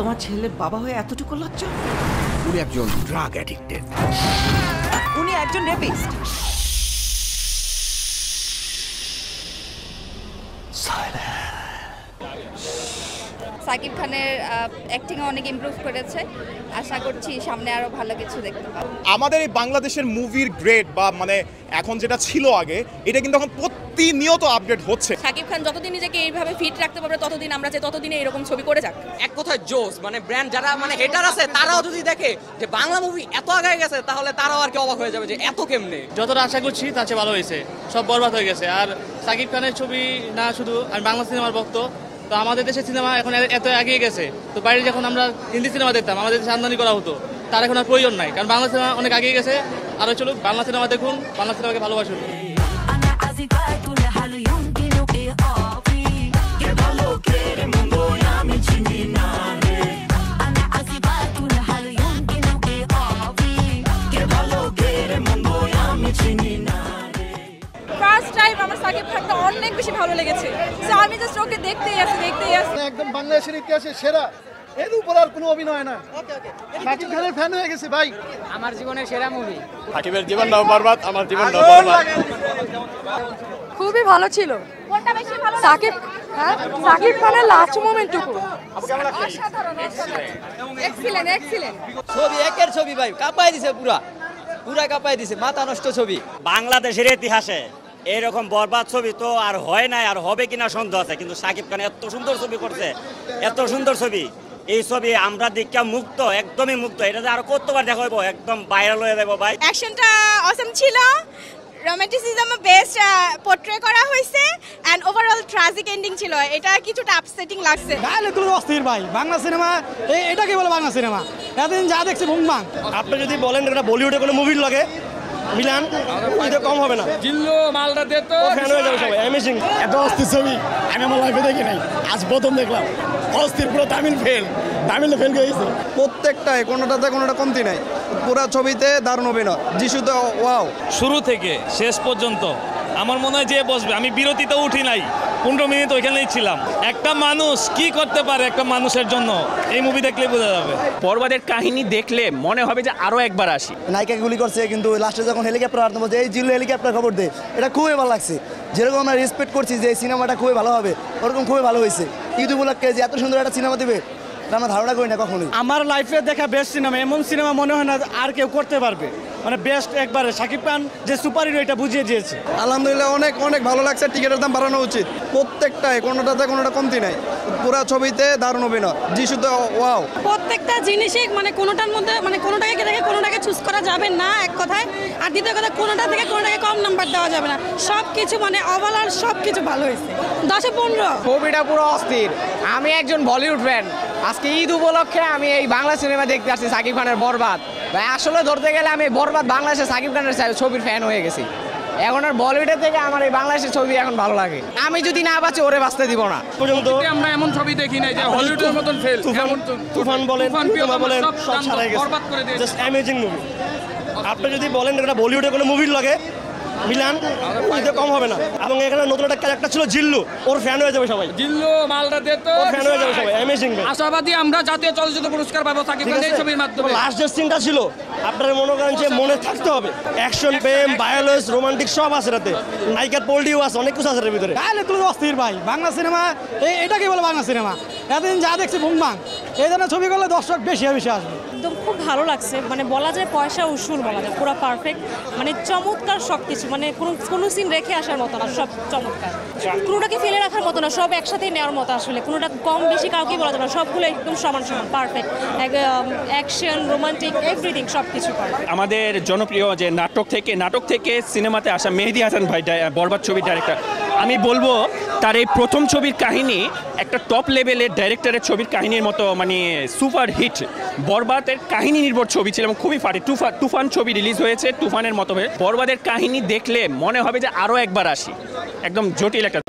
তোমার ছেলের বাবা হয়ে এতটুকু লজ্জা? উনি একজন ড্রাগ অ্যাডিক্টেড। উনি একজন রেপিস্ট। সাকিব খানের অ্যাক্টিং অনেক ইমপ্রুভ করেছে, আশা করছি সামনে আরো ভালো কিছু দেখতে পাবো। আমাদের এই বাংলাদেশের মুভির গ্রেড বা মানে এখন যেটা ছিল আগে, এটা কিন্তু এখন প্রতিনিয়ত আপডেট হচ্ছে। সাকিব খান যতদিন নিজেকে এইভাবে ফিট রাখতে পারবে ততদিন আমরা চাই ততদিনে এরকম ছবি করে যাক। এক কথায় জোস, মানে ব্র্যান্ড যারা মানে হেটার আছে তারাও যদি দেখে যে বাংলা মুভি এত আগায় গেছে তাহলে তারাও আর কি অবাক হয়ে যাবে যে এত কেমনে। যতটা আশা করছি তার চেয়ে ভালো হয়েছে, সব বরবাদ হয়ে গেছে। আর সাকিব খানের ছবি না শুধু, আমি বাংলা সিনেমার ভক্ত, তো আমাদের দেশের সিনেমা এখন এত এগিয়ে গেছে, তো বাইরে যখন আমরা হিন্দি সিনেমা দেখতাম আমাদের দেশে আমদানি করা হতো, তার এখন আর প্রয়োজন নাই, কারণ বাংলা সিনেমা অনেক এগিয়ে গেছে। আরও চলুক, বাংলা সিনেমা দেখুন, বাংলা সিনেমাকে ভালোবাসুন। ফার্স্ট টাইম আমার সাকিব খানটা অনেক বেশি ভালো লেগেছে, সো আমি জাস্ট ওকে দেখতেই আছি। একদম বাংলাদেশের ইতিহাসে সেরা, এর উপর আর কোনো অভিনয় না। সাকিব খানের ফ্যান হয়ে গেছে ভাই, আমার জীবনের সেরা মুভি। সাকিবের জীবনটাও বরবাদ, আমার জীবনটাও বরবাদ। খুবই ভালো ছিল। কোনটা বেশি ভালো? সাকিব খানের লাস্ট মোমেন্টটুকু অসাধারণ, এক্সিলেন্ট এক্সিলেন্ট। ছবি একের ছবি ভাই, কাঁপাই দিছে, পুরা কাঁপাই দিছে, মাথা নষ্ট ছবি। বাংলাদেশের ইতিহাসে এরকম বরবাদ ছবি তো আর হয় নাই, আর হবে কিনা সন্দেহ আছে, কিন্তু সাকিব খান এত সুন্দর ছবি করছে, এত সুন্দর ছবি। এই ছবি আমরা দীক্ষা মুক্ত, একদমই মুক্ত। এটা যে আরো কতবার দেখা হইব, একদম ভাইরাল হয়ে যাবো ভাই। অ্যাকশনটা অসম ছিল, রোমান্টিসিজম বেস্ট পোর্ট্রে করা হয়েছে, এন্ড ওভারঅল ট্র্যাজিক এন্ডিং ছিল। এটা কিছুটা আপসেটিং লাগছে। ডায়লগুলো অস্থির ভাই, বাংলা সিনেমা এটাকে বলে বাংলা সিনেমা। এতদিন যা দেখছি ভুংবাং। আপনি যদি বলেন এটা বলিউডে কোনো মুভির লাগে মিলান, এটা কম হবে না। জিল্লু মালটা দে তো, ফ্যান হয়ে যাবে সবাই। অ্যামেজিং, এত অস্থির ছবি আমি আমার লাইফে দেখি নাই, আজ প্রথম দেখলাম। অস্থির, পুরো তামিলে ফেল গেছে প্রত্যেকটায়, কোনোটাতে কোনোটা কমতি নাই। পুরো ছবিতে দারুণ অভিনয়, যিশুতে ওয়াও। শুরু থেকে শেষ পর্যন্ত আমার মনে হয় যে বসবে, আমি বিরতিতে উঠি নাই, 15 মিনিট ওইখানেই ছিলাম। একটা মানুষ কি করতে পারে একটা মানুষের জন্য, এই মুভি দেখলে বোঝা যাবে। বরবাদের কাহিনী দেখলে মনে হবে যে আরো একবার আসি। নায়িকাকে গুলি করছে, কিন্তু লাস্টে যখন হেলিকপ্টার আনতে বলছে এই জিল্লু হেলিকপ্টার খবর দে, এটা খুবই ভালো লাগছে। যেরকম আমরা রেসপেক্ট করছি যে এই সিনেমাটা খুবই ভালো হবে, ওরকম খুবই ভালো হয়েছে। ঈদ উপলক্ষে যে এত সুন্দর একটা সিনেমা দেবে আমরা ধারণা করি না কখনোই। আমার লাইফে দেখা বেস্ট সিনেমা, এমন সিনেমা মনে হয় না আর কেউ করতে পারবে, মানে বেস্ট একবারে। সাকিব খান যে সুপার হিরো এটা বুঝিয়ে দিয়েছে। আলহামদুলিল্লাহ, অনেক অনেক ভালো লাগছে। টিকিটের দাম বাড়ানো উচিত প্রত্যেকটায়, কোনোটাতে কোনোটা কমতি নাই। পুরো ছবিতে দারুণ অভিনয়, যিশুতে ওয়াও। প্রত্যেকটা জিনিসই মানে কোনোটার মধ্যে মানে কোনোটাকে দেখে কোনোটাকে চুজ করা যাবে না এক কথায়। আর দ্বিতীয় কথা, কোনোটা থেকে কোনোটাকে কম নাম্বার দেওয়া যাবে না। সব কিছু মানে ওভারঅল সব কিছু ভালো হয়েছে, 10-15। ছবিটা পুরো অস্থির। আমি একজন বলিউড ফ্যান, আজকে ঈদ উপলক্ষে আমি এই বাংলা সিনেমা দেখতে আসছি সাকিব খানের বরবাদ। ভাই আসলে ধরতে গেলে আমি বরবাদ বাংলাদেশে সাকিব খানের ছবির ফ্যান হয়ে গেছি। এখন আর বলিউডের থেকে আমার এই বাংলাদেশের ছবি এখন ভালো লাগে। আমি যদি না বাঁচি ওরে বাঁচতে দিব না। পর্যন্ত আমরা এমন ছবি দেখি নাই যে হলিউডের মতন ফেল। তুফান বলেন, বলেন, সব ছাড়াই গেছে, বরবাদ করে দিয়েছে। Just amazing movie. আপনি যদি বলেন এটা বলিউডে কোনো মুভির লাগে মিলান, এটা কম হবে না। এবং এখানে নতুন একটা ক্যারেক্টার ছিল জিল্লু, ওর ফ্যান হয়ে যাবে সবাই। জিল্লু মালটা দে তো, ফ্যান হয়ে যাবে সবাই। অ্যামেজিং, আশাবাদী আমরা জাতীয় চলচ্চিত্র পুরস্কার পাবো সাকিব খানের ছবির মাধ্যমে। লাস্ট যে সিনটা ছিল আপনারা মনে করেন যে মনে থাকতে হবে। অ্যাকশন, প্রেম, বায়োলেন্স, রোমান্টিক সব আছে এটাতে। নায়িকার পোল্টিও আছে, অনেক কিছু আছে এর ভিতরে। ডায়লগুলো অস্থির ভাই, বাংলা সিনেমা এটাকে বলে বাংলা সিনেমা। এতদিন যা দেখছি ভুংবাং। এই ধরনের ছবি করলে দর্শক বেশি আসবে। একদম খুব ভালো লাগছে, মানে বলা যায় পয়সা উসুল বলা যায়, পুরো পারফেক্ট, মানে চমৎকার সব কিছু। মানে কোনো সিন রেখে আসার মতো না, সব চমৎকার। কোনোটাকে ফেলে রাখার মতো না, সব একসাথে নেওয়ার মতো। আসলে কোনোটা কম বেশি কাউকে বলা যাবে না, সবগুলো একদম সমান সমান পারফেক্ট। অ্যাকশন, রোমান্টিক, এভরিথিং সব কিছু পারফেক্ট। আমাদের জনপ্রিয় যে নাটক থেকে সিনেমাতে আসা মেহেদী হাসান ভাই, বরবাদ ছবির ডাইরেক্টর, আমি বলবো তার এই প্রথম ছবির কাহিনী একটা টপ লেভেলের ডাইরেক্টরের ছবির কাহিনীর মতো, মানে সুপার হিট। বরবাদের কাহিনী নির্ভর ছবি ছিল এবং খুবই ফাটে। তুফান ছবি রিলিজ হয়েছে, তুফানের মতো হয়ে। বরবাদের কাহিনী দেখলে মনে হবে যে আরও একবার আসি, একদম জটিল একটা